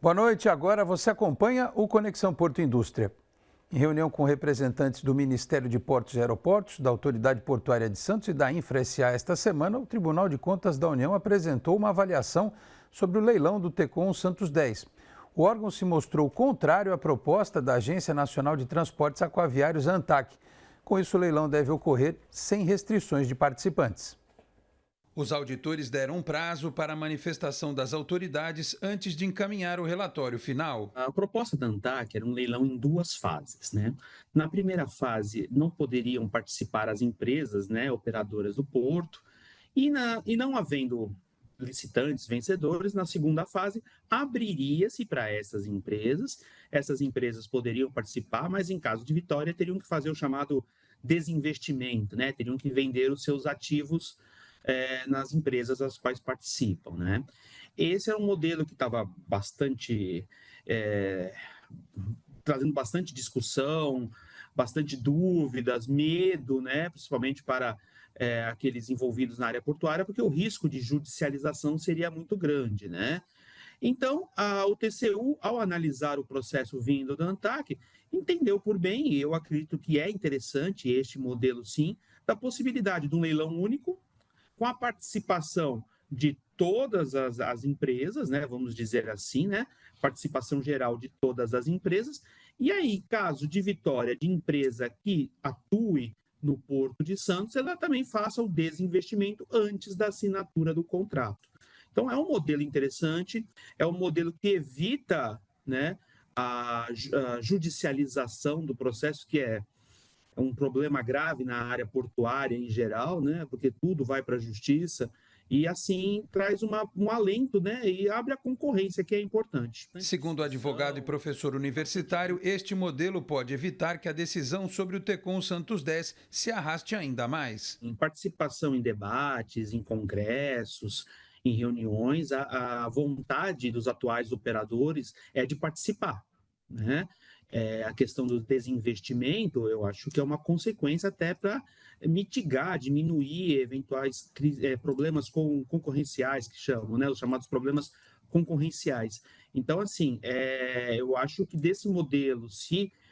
Boa noite. Agora você acompanha o Conexão Porto Indústria. Em reunião com representantes do Ministério de Portos e Aeroportos, da Autoridade Portuária de Santos e da Infra SA esta semana, o Tribunal de Contas da União apresentou uma avaliação sobre o leilão do Tecon Santos 10. O órgão se mostrou contrário à proposta da Agência Nacional de Transportes Aquaviários, ANTAQ. Com isso, o leilão deve ocorrer sem restrições de participantes. Os auditores deram um prazo para a manifestação das autoridades antes de encaminhar o relatório final. A proposta da ANTAQ era um leilão em duas fases, né? Na primeira fase, não poderiam participar as empresas, né, operadoras do porto, e não havendo licitantes, vencedores, na segunda fase, abriria-se para essas empresas poderiam participar, mas em caso de vitória, teriam que fazer o chamado desinvestimento, né? Teriam que vender os seus ativos nas empresas as quais participam, né? Esse é um modelo que estava é, trazendo bastante discussão, bastante dúvidas, medo, né? Principalmente para aqueles envolvidos na área portuária, porque o risco de judicialização seria muito grande, né? Então, o TCU, ao analisar o processo vindo da ANTAQ, entendeu por bem, e eu acredito que é interessante este modelo sim, da possibilidade de um leilão único, com a participação de todas as empresas, né, vamos dizer assim, né, participação geral de todas as empresas, e aí, caso de vitória de empresa que atue no Porto de Santos, ela também faça o desinvestimento antes da assinatura do contrato. Então, é um modelo interessante, é um modelo que evita, né, a judicialização do processo, que é um problema grave na área portuária em geral, né? Porque tudo vai para a justiça e assim traz um alento, né? E abre a concorrência, que é importante. Segundo o advogado e professor universitário, este modelo pode evitar que a decisão sobre o Tecon Santos 10 se arraste ainda mais. Em participação em debates, em congressos, em reuniões, a vontade dos atuais operadores é de participar, né? A questão do desinvestimento, eu acho que é uma consequência até para mitigar, diminuir eventuais problemas concorrenciais, que chamam, né? Os chamados problemas concorrenciais. Então, assim, eu acho que desse modelo,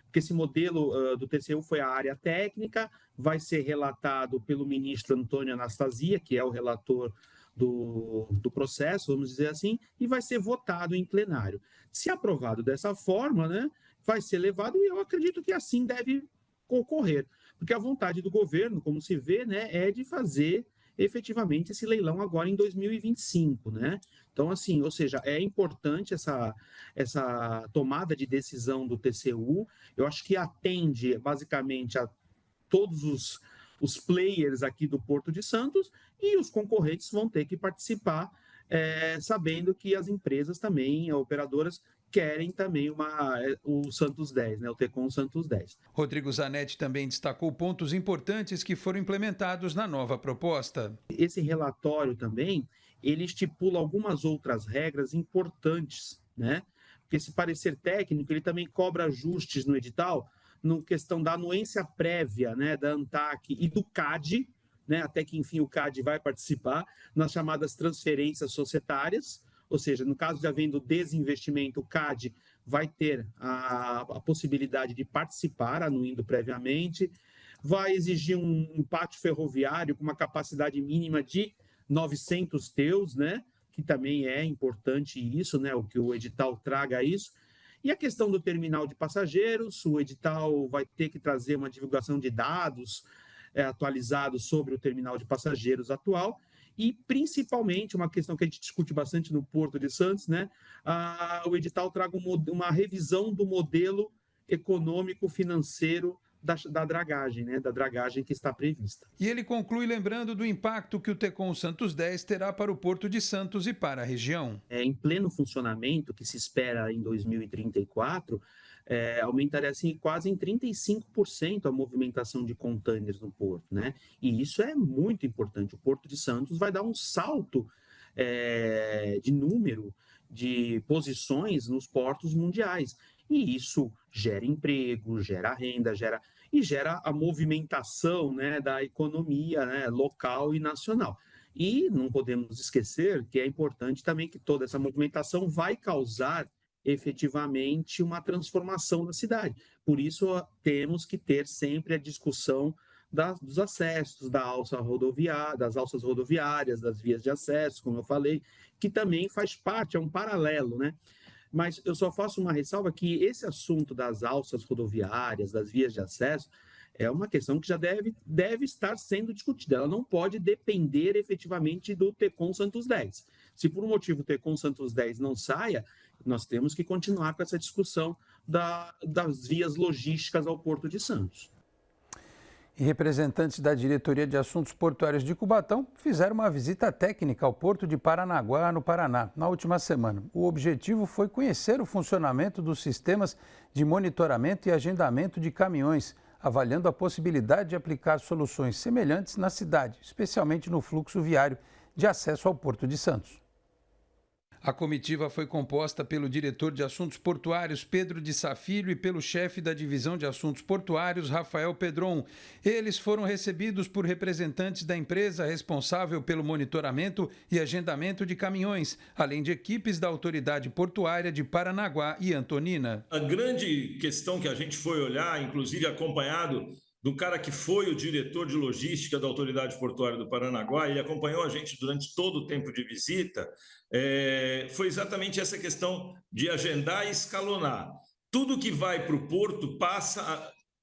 porque esse modelo do TCU foi a área técnica, vai ser relatado pelo ministro Antônio Anastasia, que é o relator do processo, vamos dizer assim, e vai ser votado em plenário. Se aprovado dessa forma, né, vai ser levado, e eu acredito que assim deve ocorrer, porque a vontade do governo, como se vê, né, é de fazer efetivamente esse leilão agora em 2025, né? Então, assim, ou seja, é importante essa tomada de decisão do TCU, eu acho que atende basicamente a todos os players aqui do Porto de Santos, e os concorrentes vão ter que participar, sabendo que as empresas também, operadoras, querem também o Santos 10, né, o Tecon Santos 10. Rodrigo Zanetti também destacou pontos importantes que foram implementados na nova proposta. Esse relatório também, ele estipula algumas outras regras importantes, né? Porque esse parecer técnico, ele também cobra ajustes no edital, no questão da anuência prévia, né, da ANTAQ e do CAD, né, até que, enfim, o CAD vai participar, nas chamadas transferências societárias, ou seja, no caso de havendo desinvestimento, o CAD vai ter a possibilidade de participar, anuindo previamente, vai exigir um pátio ferroviário com uma capacidade mínima de 900 teus, né, que também é importante isso, né, o que o edital traga isso. E a questão do terminal de passageiros, o edital vai ter que trazer uma divulgação de dados atualizados sobre o terminal de passageiros atual, e principalmente uma questão que a gente discute bastante no Porto de Santos, né? O edital traga uma revisão do modelo econômico financeiro da dragagem, né? Da dragagem que está prevista. E ele conclui lembrando do impacto que o Tecon Santos 10 terá para o Porto de Santos e para a região. Em pleno funcionamento, que se espera em 2034, aumentaria assim, quase em 35% a movimentação de contêineres no porto, né? E isso é muito importante. O Porto de Santos vai dar um salto de número de posições nos portos mundiais. E isso gera emprego, gera renda, gera a movimentação, né, da economia, né, local e nacional. E não podemos esquecer que é importante também que toda essa movimentação vai causar efetivamente uma transformação da cidade. Por isso, temos que ter sempre a discussão dos acessos, das alças rodoviárias, das vias de acesso, como eu falei, que também faz parte, é um paralelo, né? Mas eu só faço uma ressalva que esse assunto das alças rodoviárias, das vias de acesso, é uma questão que já deve estar sendo discutida. Ela não pode depender efetivamente do Tecon Santos 10. Se por um motivo o Tecon Santos 10 não saia, nós temos que continuar com essa discussão das vias logísticas ao Porto de Santos. E representantes da Diretoria de Assuntos Portuários de Cubatão fizeram uma visita técnica ao Porto de Paranaguá, no Paraná, na última semana. O objetivo foi conhecer o funcionamento dos sistemas de monitoramento e agendamento de caminhões, avaliando a possibilidade de aplicar soluções semelhantes na cidade, especialmente no fluxo viário de acesso ao Porto de Santos. A comitiva foi composta pelo diretor de Assuntos Portuários, Pedro de Sá Filho, e pelo chefe da Divisão de Assuntos Portuários, Rafael Pedron. Eles foram recebidos por representantes da empresa responsável pelo monitoramento e agendamento de caminhões, além de equipes da Autoridade Portuária de Paranaguá e Antonina. A grande questão que a gente foi olhar, inclusive acompanhado do cara que foi o diretor de logística da Autoridade Portuária do Paranaguá, ele acompanhou a gente durante todo o tempo de visita, foi exatamente essa questão de agendar e escalonar. Tudo que vai para o porto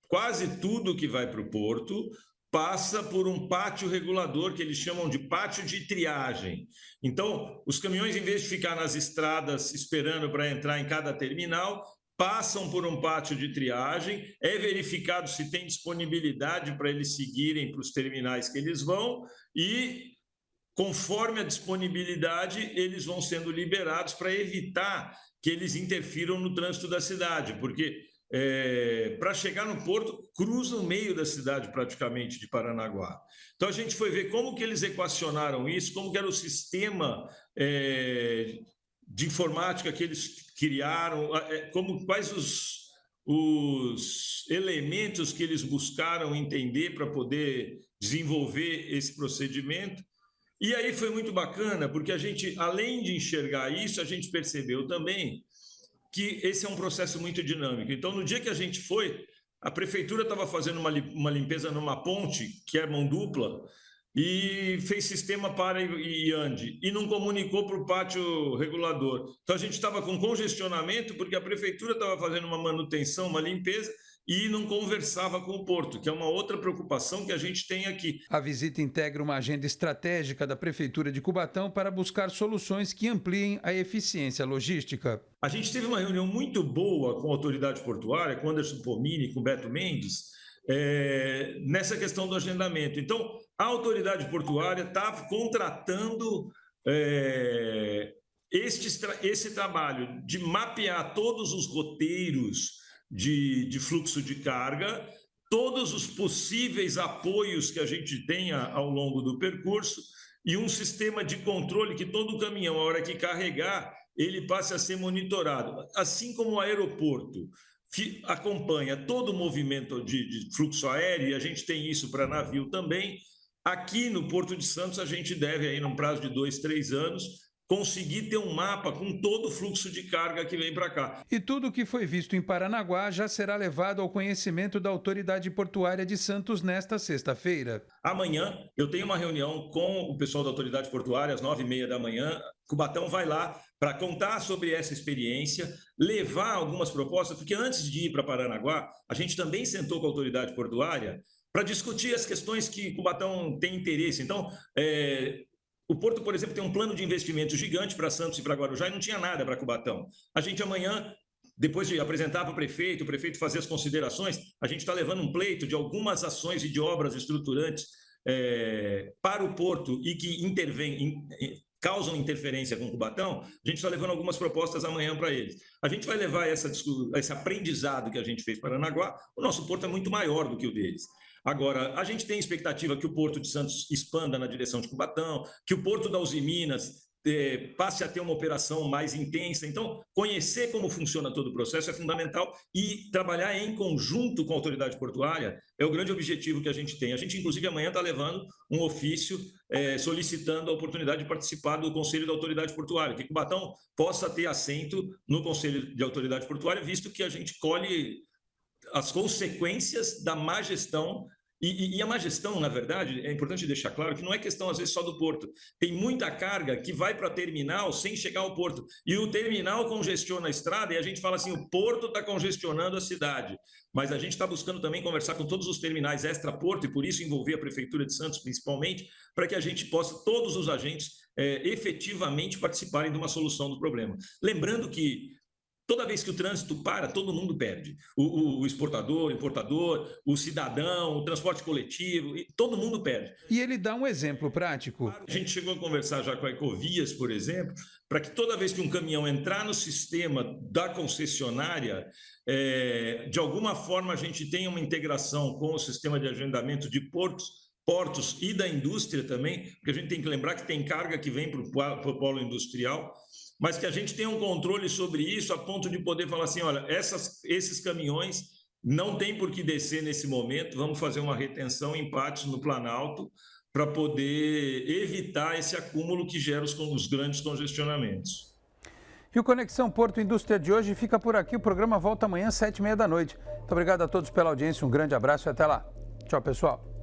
quase tudo que vai para o porto passa por um pátio regulador que eles chamam de pátio de triagem. Então, os caminhões, em vez de ficar nas estradas esperando para entrar em cada terminal, passam por um pátio de triagem, é verificado se tem disponibilidade para eles seguirem para os terminais que eles vão e, conforme a disponibilidade, eles vão sendo liberados para evitar que eles interfiram no trânsito da cidade, porque para chegar no porto, cruza o meio da cidade praticamente de Paranaguá. Então a gente foi ver como que eles equacionaram isso, como que era o sistema de informática que eles criaram, quais os elementos que eles buscaram entender para poder desenvolver esse procedimento. E aí foi muito bacana, porque a gente, além de enxergar isso, a gente percebeu também que esse é um processo muito dinâmico. Então, no dia que a gente foi, a prefeitura estava fazendo uma limpeza numa ponte, que é mão dupla, e fez sistema para e ande, e não comunicou para o pátio regulador. Então, a gente estava com congestionamento, porque a prefeitura estava fazendo uma manutenção, uma limpeza, e não conversava com o porto, que é uma outra preocupação que a gente tem aqui. A visita integra uma agenda estratégica da Prefeitura de Cubatão para buscar soluções que ampliem a eficiência logística. A gente teve uma reunião muito boa com a autoridade portuária, com Anderson Pomini, com Beto Mendes, nessa questão do agendamento. Então, a autoridade portuária está contratando esse trabalho de mapear todos os roteiros de fluxo de carga, todos os possíveis apoios que a gente tenha ao longo do percurso e um sistema de controle que todo caminhão, a hora que carregar, ele passe a ser monitorado. Assim como o aeroporto acompanha todo o movimento de fluxo aéreo, e a gente tem isso para navio também, aqui no Porto de Santos a gente deve, aí, num prazo de 2, 3 anos, conseguir ter um mapa com todo o fluxo de carga que vem para cá. E tudo o que foi visto em Paranaguá já será levado ao conhecimento da Autoridade Portuária de Santos nesta sexta-feira. Amanhã eu tenho uma reunião com o pessoal da Autoridade Portuária às 9h30 da manhã. Cubatão vai lá para contar sobre essa experiência, levar algumas propostas, porque antes de ir para Paranaguá, a gente também sentou com a Autoridade Portuária para discutir as questões que Cubatão tem interesse. Então, o Porto, por exemplo, tem um plano de investimento gigante para Santos e para Guarujá e não tinha nada para Cubatão. A gente amanhã, depois de apresentar para o prefeito fazer as considerações, a gente está levando um pleito de algumas ações e de obras estruturantes para o Porto e que causam interferência com Cubatão. A gente está levando algumas propostas amanhã para eles. A gente vai levar esse aprendizado que a gente fez para Paranaguá. O nosso Porto é muito maior do que o deles. Agora, a gente tem expectativa que o Porto de Santos expanda na direção de Cubatão, que o Porto da Uzi Minas passe a ter uma operação mais intensa. Então, conhecer como funciona todo o processo é fundamental e trabalhar em conjunto com a autoridade portuária é o grande objetivo que a gente tem. A gente, inclusive, amanhã está levando um ofício solicitando a oportunidade de participar do Conselho da Autoridade Portuária, que Cubatão possa ter assento no Conselho de Autoridade Portuária, visto que a gente colhe as consequências da má gestão. E a má gestão, na verdade, é importante deixar claro que não é questão, às vezes, só do porto. Tem muita carga que vai para terminal sem chegar ao porto. E o terminal congestiona a estrada e a gente fala assim, o porto está congestionando a cidade. Mas a gente está buscando também conversar com todos os terminais extra-porto e, por isso, envolver a Prefeitura de Santos, principalmente, para que a gente possa, todos os agentes, efetivamente participarem de uma solução do problema. Lembrando que toda vez que o trânsito para, todo mundo perde. O exportador, o importador, o cidadão, o transporte coletivo, todo mundo perde. E ele dá um exemplo prático. A gente chegou a conversar já com a Ecovias, por exemplo, para que toda vez que um caminhão entrar no sistema da concessionária, de alguma forma a gente tenha uma integração com o sistema de agendamento de portos e da indústria também, porque a gente tem que lembrar que tem carga que vem para o polo industrial, mas que a gente tenha um controle sobre isso a ponto de poder falar assim, olha, esses caminhões não tem por que descer nesse momento, vamos fazer uma retenção em pátios no Planalto para poder evitar esse acúmulo que gera os grandes congestionamentos. E o Conexão Porto Indústria de hoje fica por aqui. O programa volta amanhã às 7h30 da noite. Muito obrigado a todos pela audiência, um grande abraço e até lá. Tchau, pessoal.